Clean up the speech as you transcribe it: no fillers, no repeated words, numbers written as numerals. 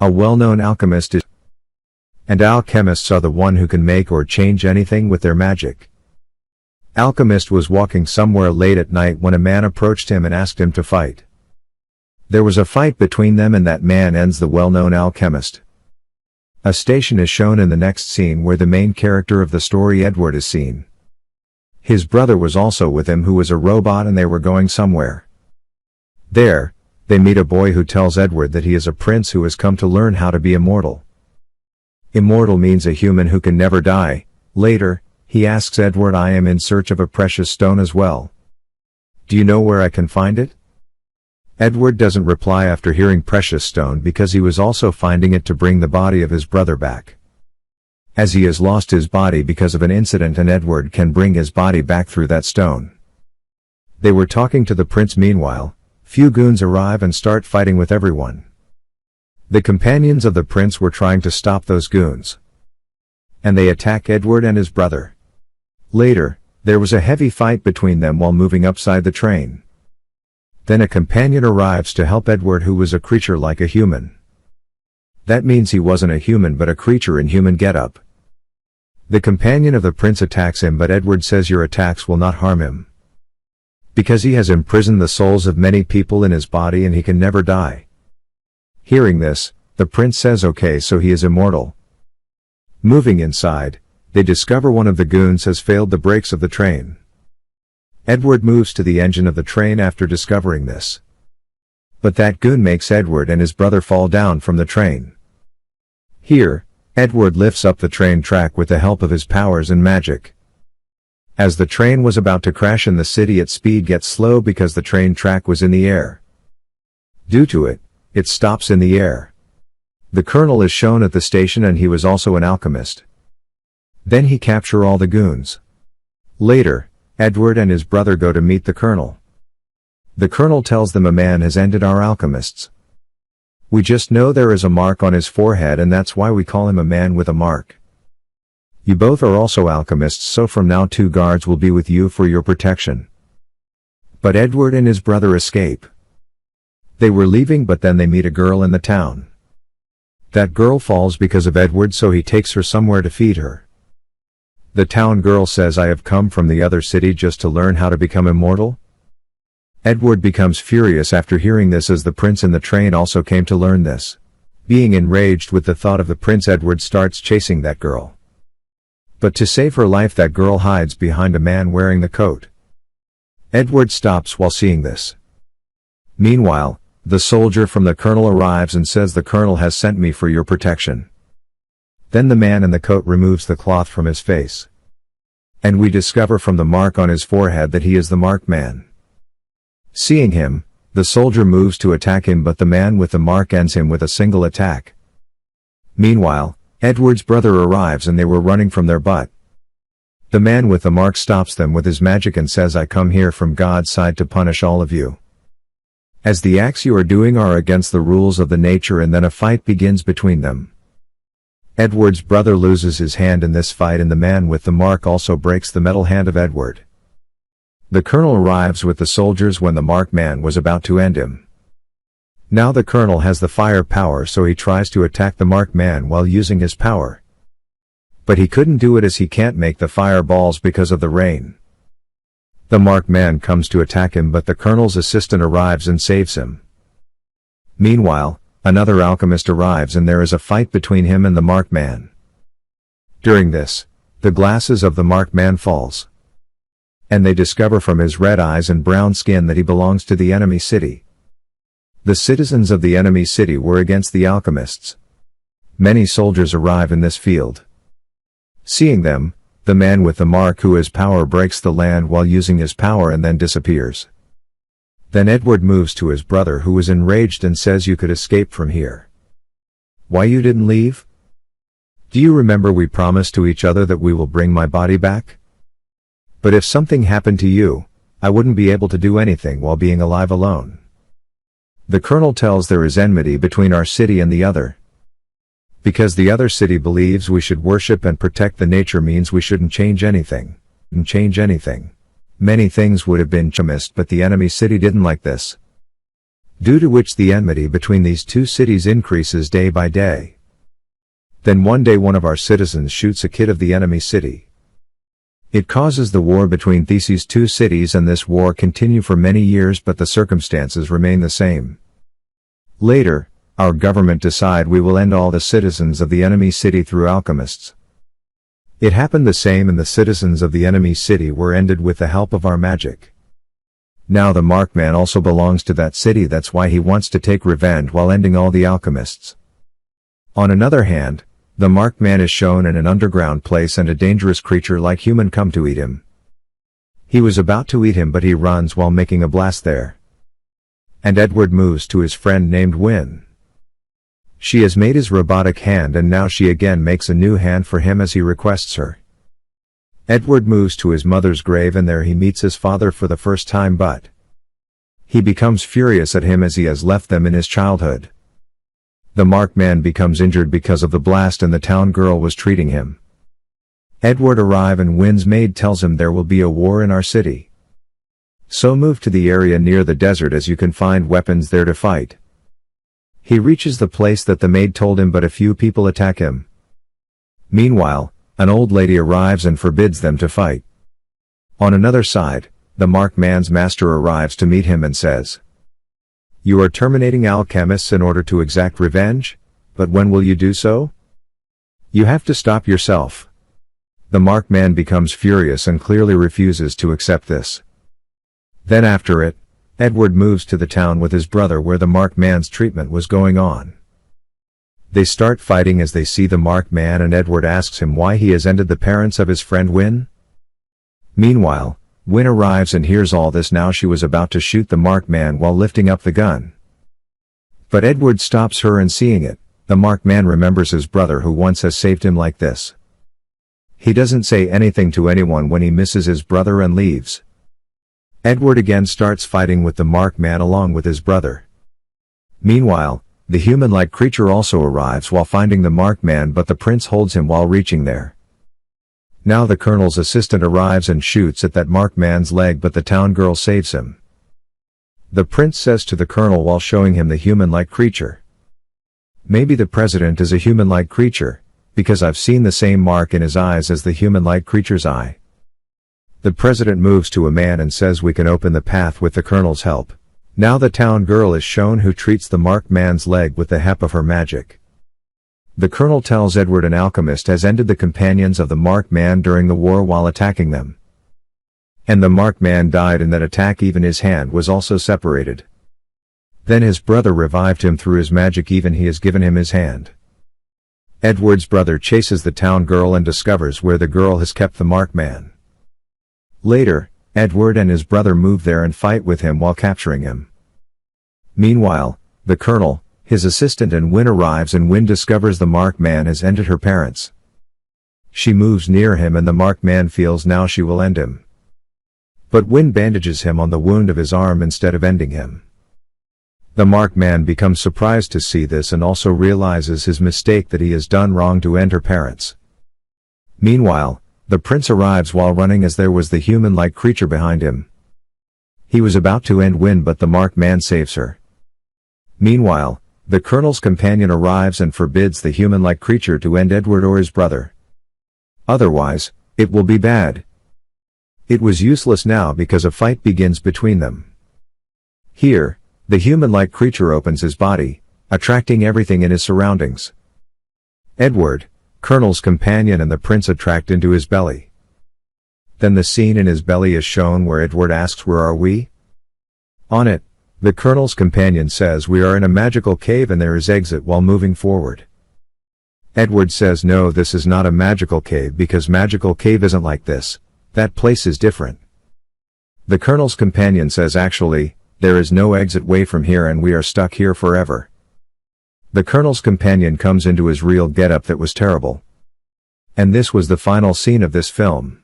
A well-known alchemist is, and alchemists are the one who can make or change anything with their magic. Alchemist was walking somewhere late at night when a man approached him and asked him to fight. There was a fight between them and that man ends the well-known alchemist. A station is shown in the next scene where the main character of the story Edward is seen. His brother was also with him who was a robot and they were going somewhere. There, they meet a boy who tells Edward that he is a prince who has come to learn how to be immortal. Immortal means a human who can never die. Later, he asks Edward, I am in search of a precious stone as well. Do you know where I can find it? Edward doesn't reply after hearing precious stone because he was also finding it to bring the body of his brother back. As he has lost his body because of an incident and Edward can bring his body back through that stone. They were talking to the prince meanwhile, few goons arrive and start fighting with everyone. The companions of the prince were trying to stop those goons. And they attack Edward and his brother. Later, there was a heavy fight between them while moving upside the train. Then a companion arrives to help Edward who was a creature like a human. That means he wasn't a human but a creature in human getup. The companion of the prince attacks him but Edward says your attacks will not harm him. Because he has imprisoned the souls of many people in his body and he can never die. Hearing this, the prince says okay, so he is immortal. Moving inside, they discover one of the goons has failed the brakes of the train. Edward moves to the engine of the train after discovering this. But that goon makes Edward and his brother fall down from the train. Here, Edward lifts up the train track with the help of his powers and magic. As the train was about to crash in the city, its speed gets slow because the train track was in the air. Due to it, it stops in the air. The colonel is shown at the station and he was also an alchemist. Then he capture all the goons. Later, Edward and his brother go to meet the colonel. The colonel tells them a man has ended our alchemists. We just know there is a mark on his forehead and that's why we call him a man with a mark. You both are also alchemists, so from now 2 guards will be with you for your protection. But Edward and his brother escape. They were leaving but then they meet a girl in the town. That girl falls because of Edward, so he takes her somewhere to feed her. The town girl says I have come from the other city just to learn how to become immortal. Edward becomes furious after hearing this as the prince in the train also came to learn this. Being enraged with the thought of the prince, Edward starts chasing that girl. But to save her life that girl hides behind a man wearing the coat. Edward stops while seeing this. Meanwhile, the soldier from the colonel arrives and says the colonel has sent me for your protection. Then the man in the coat removes the cloth from his face. And we discover from the mark on his forehead that he is the marked man. Seeing him, the soldier moves to attack him but the man with the mark ends him with a single attack. Meanwhile, Edward's brother arrives and they were running from their butt. The man with the mark stops them with his magic and says I come here from God's side to punish all of you. As the acts you are doing are against the rules of the nature, and then a fight begins between them. Edward's brother loses his hand in this fight and the man with the mark also breaks the metal hand of Edward. The colonel arrives with the soldiers when the marked man was about to end him. Now the colonel has the fire power, so he tries to attack the marked man while using his power. But he couldn't do it as he can't make the fireballs because of the rain. The marked man comes to attack him but the colonel's assistant arrives and saves him. Meanwhile, another alchemist arrives and there is a fight between him and the marked man. During this, the glasses of the marked man falls. And they discover from his red eyes and brown skin that he belongs to the enemy city. The citizens of the enemy city were against the alchemists. Many soldiers arrive in this field. Seeing them, the man with the mark who has power breaks the land while using his power and then disappears. Then Edward moves to his brother who is enraged and says you could escape from here. Why you didn't leave? Do you remember we promised to each other that we will bring my body back? But if something happened to you, I wouldn't be able to do anything while being alive alone. The colonel tells there is enmity between our city and the other. Because the other city believes we should worship and protect the nature means we shouldn't change anything. Many things would have been changed but the enemy city didn't like this. due to which the enmity between these two cities increases day by day. Then one day one of our citizens shoots a kid of the enemy city. It causes the war between these two cities, and this war continue for many years, but the circumstances remain the same. Later, our government decide we will end all the citizens of the enemy city through alchemists. It happened the same, and the citizens of the enemy city were ended with the help of our magic. Now the Markman also belongs to that city, that's why he wants to take revenge while ending all the alchemists. On another hand, the Markman is shown in an underground place, and a dangerous creature like human come to eat him. He was about to eat him, but he runs while making a blast there. And Edward moves to his friend named Wynne. She has made his robotic hand, and now she again makes a new hand for him as he requests her. Edward moves to his mother's grave, and there he meets his father for the first time, but he becomes furious at him as he has left them in his childhood. The Markman becomes injured because of the blast, and the town girl was treating him. Edward arrives, and Wynne's maid tells him there will be a war in our city. So move to the area near the desert, as you can find weapons there to fight. He reaches the place that the maid told him, but a few people attack him. Meanwhile, an old lady arrives and forbids them to fight. On another side, the Markman's master arrives to meet him and says, "You are terminating alchemists in order to exact revenge? But when will you do so? You have to stop yourself." The Markman becomes furious and clearly refuses to accept this. Then after it, Edward moves to the town with his brother where the Markman's treatment was going on. They start fighting as they see the Markman, and Edward asks him why he has ended the parents of his friend Wynne. Meanwhile, Wynne arrives and hears all this. Now she was about to shoot the Markman while lifting up the gun. But Edward stops her, and seeing it, the Markman remembers his brother who once has saved him like this. He doesn't say anything to anyone when he misses his brother and leaves. Edward again starts fighting with the Markman along with his brother. Meanwhile, the human-like creature also arrives while finding the Markman, but the prince holds him while reaching there. Now the colonel's assistant arrives and shoots at that Markman's leg, but the town girl saves him. The prince says to the colonel while showing him the human-like creature, "Maybe the president is a human-like creature, because I've seen the same mark in his eyes as the human-like creature's eye." The president moves to a man and says we can open the path with the colonel's help. Now the town girl is shown, who treats the Markman's leg with the help of her magic. The colonel tells Edward an alchemist has ended the companions of the Markman during the war while attacking them. And the Markman died in that attack, even his hand was also separated. Then his brother revived him through his magic, even he has given him his hand. Edward's brother chases the town girl and discovers where the girl has kept the Markman. Later, Edward and his brother move there and fight with him while capturing him. Meanwhile, the colonel, his assistant and Wynne arrives, and Wynne discovers the Markman has ended her parents. She moves near him, and the Markman feels now she will end him. But Wynne bandages him on the wound of his arm instead of ending him. The Markman becomes surprised to see this and also realizes his mistake, that he has done wrong to end her parents. Meanwhile, the prince arrives while running, as there was the human-like creature behind him. He was about to end Wynne, but the Markman saves her. Meanwhile, the colonel's companion arrives and forbids the human-like creature to end Edward or his brother. Otherwise, it will be bad. It was useless now because a fight begins between them. Here, the human-like creature opens his body, attracting everything in his surroundings. Edward, colonel's companion and the prince attract into his belly. Then the scene in his belly is shown where Edward asks, "Where are we?" On it, the colonel's companion says, "We are in a magical cave and there is exit," while moving forward. Edward says, "No, this is not a magical cave, because magical cave isn't like this. That place is different." The colonel's companion says, "Actually, there is no exit way from here and we are stuck here forever." The colonel's companion comes into his real getup that was terrible. And this was the final scene of this film.